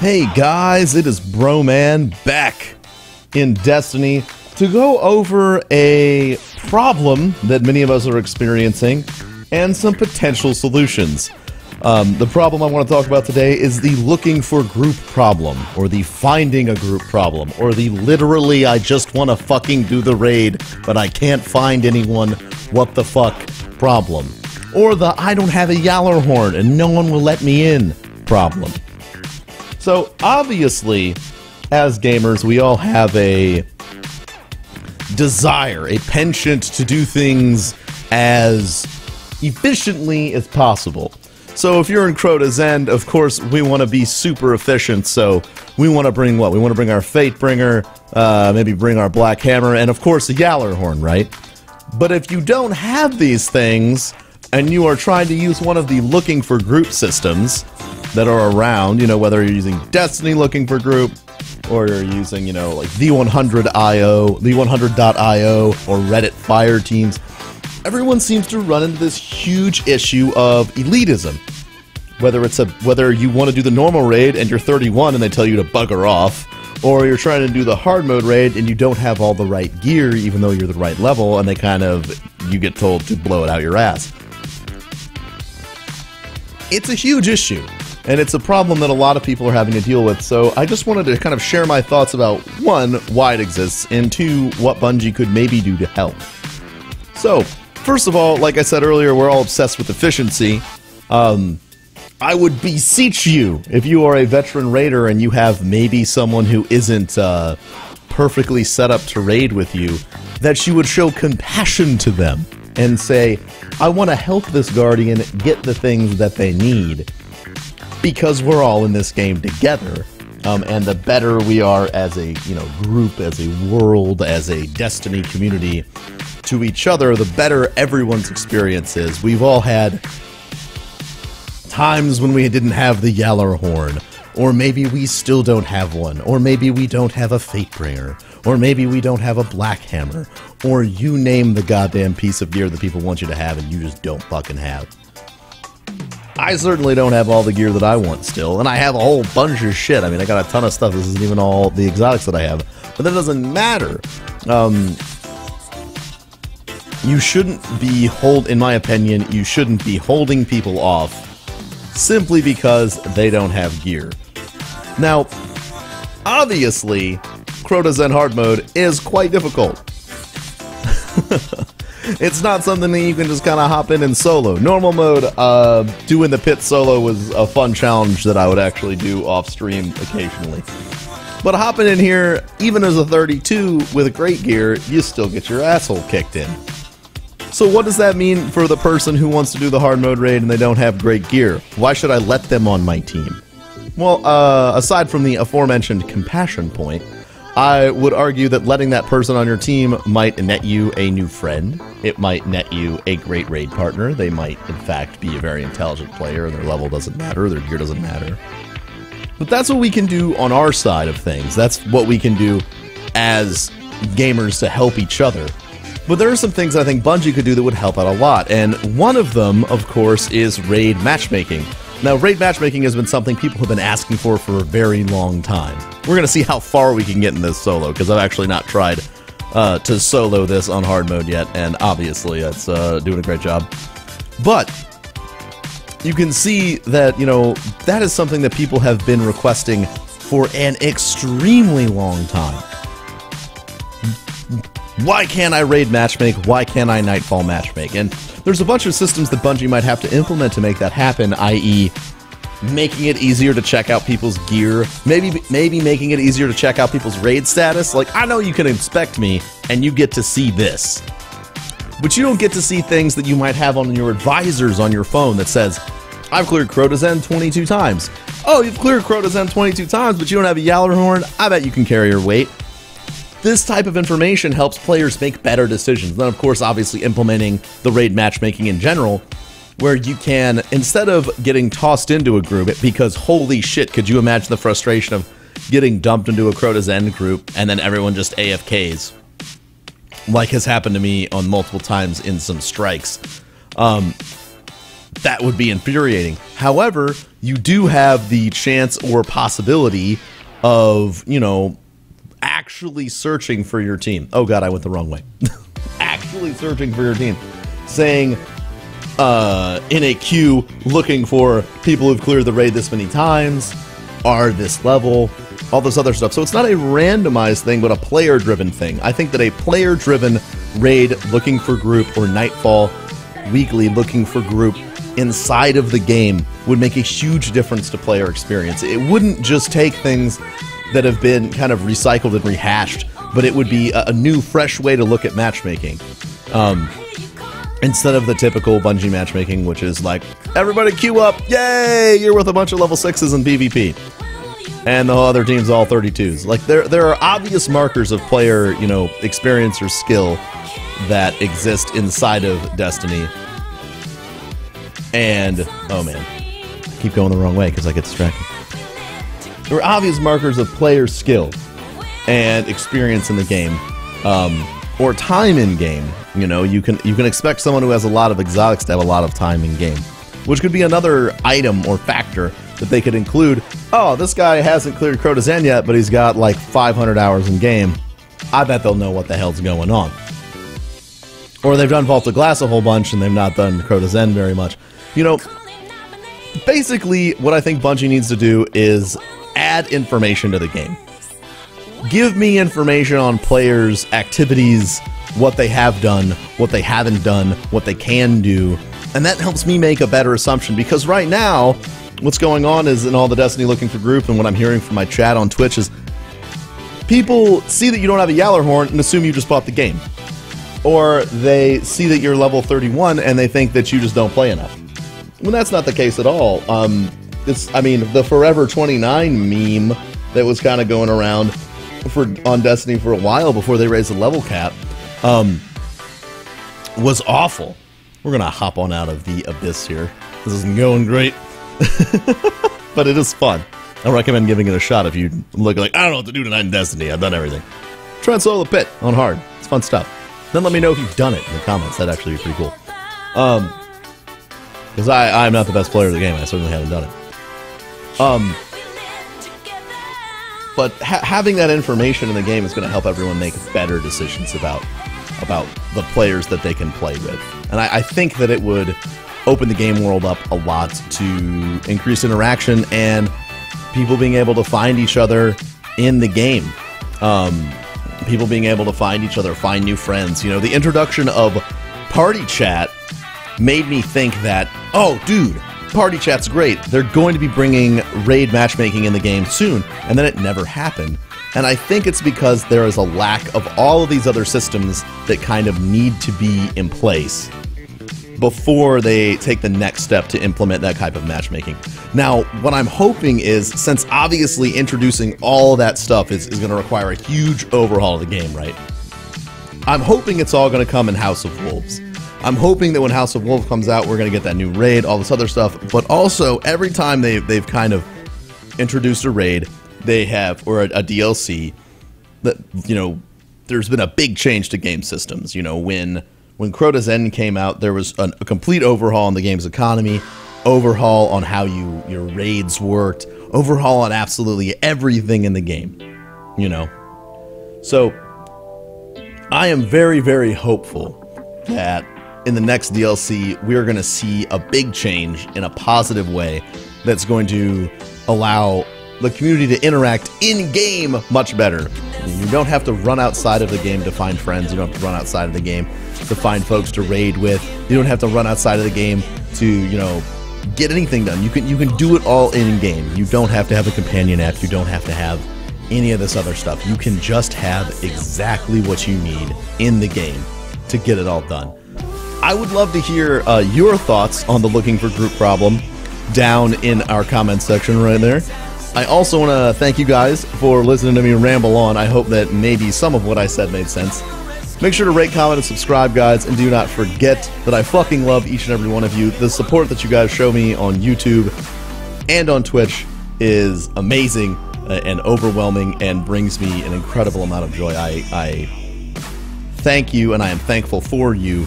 Hey guys, it is Broman back in Destiny to go over a problem that many of us are experiencing and some potential solutions. The problem I want to talk about today is the looking for group problem, or the finding a group problem, or the literally I just want to fucking do the raid but I can't find anyone, what the fuck problem, or the I don't have a Yaller horn and no one will let me in problem. So, obviously, as gamers, we all have a desire, a penchant to do things as efficiently as possible. So, if you're in Crota's End, of course, we want to be super efficient, so we want to bring what? We want to bring our Fatebringer, maybe bring our Black Hammer, and of course, the Yaller horn, right? But if you don't have these things, and you are trying to use one of the looking for group systems that are around, you know, whether you're using Destiny looking for group, or you're using, you know, like the100.io, the100.io, or Reddit Fire Teams, everyone seems to run into this huge issue of elitism. Whether you want to do the normal raid and you're 31 and they tell you to bugger off, or you're trying to do the hard mode raid and you don't have all the right gear even though you're the right level, and you get told to blow it out your ass. It's a huge issue, and it's a problem that a lot of people are having to deal with, so I just wanted to kind of share my thoughts about, one, why it exists, and two, what Bungie could maybe do to help. So, first of all, like I said earlier, we're all obsessed with efficiency. I would beseech you, if you are a veteran raider and you have maybe someone who isn't perfectly set up to raid with you, that you would show compassion to them and say, I want to help this Guardian get the things that they need, because we're all in this game together, and the better we are as a group, as a world, as a Destiny community to each other, the better everyone's experience is. We've all had times when we didn't have the Yaller horn, or maybe we still don't have one, or maybe we don't have a Fatebringer, or maybe we don't have a Black Hammer, or you name the goddamn piece of gear that people want you to have and you just don't fucking have. I certainly don't have all the gear that I want still, and I have a whole bunch of shit. I mean, I got a ton of stuff. This isn't even all the exotics that I have, but that doesn't matter. You shouldn't be in my opinion, you shouldn't be holding people off simply because they don't have gear. Now, obviously, Crota's End hard mode is quite difficult. It's not something that you can just kind of hop in and solo. Normal mode, doing the pit solo was a fun challenge that I would actually do off stream occasionally. But hopping in here, even as a 32 with great gear, you still get your asshole kicked in. So what does that mean for the person who wants to do the hard mode raid and they don't have great gear? Why should I let them on my team? Well, aside from the aforementioned compassion point, I would argue that letting that person on your team might net you a new friend. It might net you a great raid partner. They might, in fact, be a very intelligent player. Their level doesn't matter. Their gear doesn't matter. But that's what we can do on our side of things. That's what we can do as gamers to help each other. But there are some things I think Bungie could do that would help out a lot. And one of them, of course, is raid matchmaking. Now, raid matchmaking has been something people have been asking for a very long time. We're going to see how far we can get in this solo, because I've actually not tried to solo this on hard mode yet, and obviously it's doing a great job. But you can see that, that is something that people have been requesting for an extremely long time. Why can't I raid matchmake? Why can't I Nightfall matchmake? And there's a bunch of systems that Bungie might have to implement to make that happen, i.e. making it easier to check out people's gear, maybe making it easier to check out people's raid status. Like, I know you can inspect me, and you get to see this. But you don't get to see things that you might have on your advisors on your phone that says, I've cleared Crota's End 22 times. Oh, you've cleared Crota's End 22 times, but you don't have a Yaller horn? I bet you can carry your weight. This type of information helps players make better decisions. Then, of course, obviously implementing the raid matchmaking in general, where you can, instead of getting tossed into a group, because holy shit, could you imagine the frustration of getting dumped into a Crota's End group and then everyone just AFKs, like has happened to me on multiple times in some strikes. that would be infuriating. However, you do have the chance or possibility of, you know, actually searching for your team. Oh god, I went the wrong way. Actually searching for your team. Saying, in a queue, looking for people who've cleared the raid this many times, are this level, all this other stuff. So it's not a randomized thing, but a player-driven thing. I think that a player-driven raid looking for group, or Nightfall weekly looking for group inside of the game would make a huge difference to player experience. It wouldn't just take things that have been kind of recycled and rehashed, but it would be a new, fresh way to look at matchmaking. Instead of the typical Bungie matchmaking, which is like, everybody queue up, yay, you're with a bunch of level 6s in PvP. And the other team's all 32s. Like, there are obvious markers of player, you know, experience or skill that exist inside of Destiny. And, oh man, I keep going the wrong way because I get distracted. There are obvious markers of player skill and experience in the game, or time in game. You know, you can expect someone who has a lot of exotics to have a lot of time in game, which could be another item or factor that they could include. Oh, this guy hasn't cleared Crota Zen yet, but he's got like 500 hours in game. I bet they'll know what the hell's going on. Or they've done Vault of Glass a whole bunch and they've not done Crota Zen very much. You know, basically what I think Bungie needs to do is add information to the game. Give me information on players' activities, what they have done, what they haven't done, what they can do, and that helps me make a better assumption, because right now, what's going on is in all the Destiny looking for group, and what I'm hearing from my chat on Twitch is people see that you don't have a Yallarhorn and assume you just bought the game. Or they see that you're level 31 and they think that you just don't play enough. When that's not the case at all. I mean, the Forever 29 meme that was kind of going around on Destiny for a while before they raised the level cap was awful. We're going to hop on out of the abyss here. This isn't going great. But it is fun. I recommend giving it a shot if you look like, I don't know what to do tonight in Destiny. I've done everything. Try and solo the pit on hard. It's fun stuff. Then let me know if you've done it in the comments. That'd actually be pretty cool. Because I'm not the best player of the game. I certainly haven't done it. But having that information in the game is going to help everyone make better decisions about the players that they can play with. And I think that it would open the game world up a lot to increase interaction and people being able to find each other in the game. People being able to find each other, find new friends. You know, the introduction of party chat made me think that, oh, dude, party chat's great. They're going to be bringing raid matchmaking in the game soon. And then it never happened. And I think it's because there is a lack of all of these other systems that kind of need to be in place before they take the next step to implement that type of matchmaking. Now, what I'm hoping is, since obviously introducing all that stuff is going to require a huge overhaul of the game, right? I'm hoping it's all going to come in House of Wolves. I'm hoping that when House of Wolves comes out, we're going to get that new raid, all this other stuff. But also, every time they've kind of introduced a raid, they have, or a DLC, that, you know, there's been a big change to game systems. You know, when Crota Zen came out, there was a complete overhaul on the game's economy, overhaul on how your raids worked, overhaul on absolutely everything in the game, you know. So I am very, very hopeful that in the next DLC, we're going to see a big change in a positive way that's going to allow the community to interact in-game much better. You don't have to run outside of the game to find friends. You don't have to run outside of the game to find folks to raid with. You don't have to run outside of the game to, you know, get anything done. You can do it all in-game. You don't have to have a companion app. You don't have to have any of this other stuff. You can just have exactly what you need in the game to get it all done. I would love to hear your thoughts on the looking for group problem down in our comments section right there. I also want to thank you guys for listening to me ramble on. I hope that maybe some of what I said made sense. Make sure to rate, comment, and subscribe, guys, and do not forget that I fucking love each and every one of you. The support that you guys show me on YouTube and on Twitch is amazing and overwhelming and brings me an incredible amount of joy. I thank you, and I am thankful for you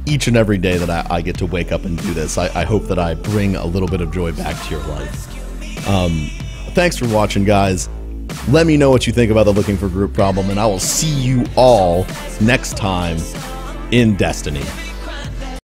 each and every day that I get to wake up and do this. I hope that I bring a little bit of joy back to your life. Thanks for watching, guys. Let me know what you think about the looking for group problem, and I will see you all next time in Destiny.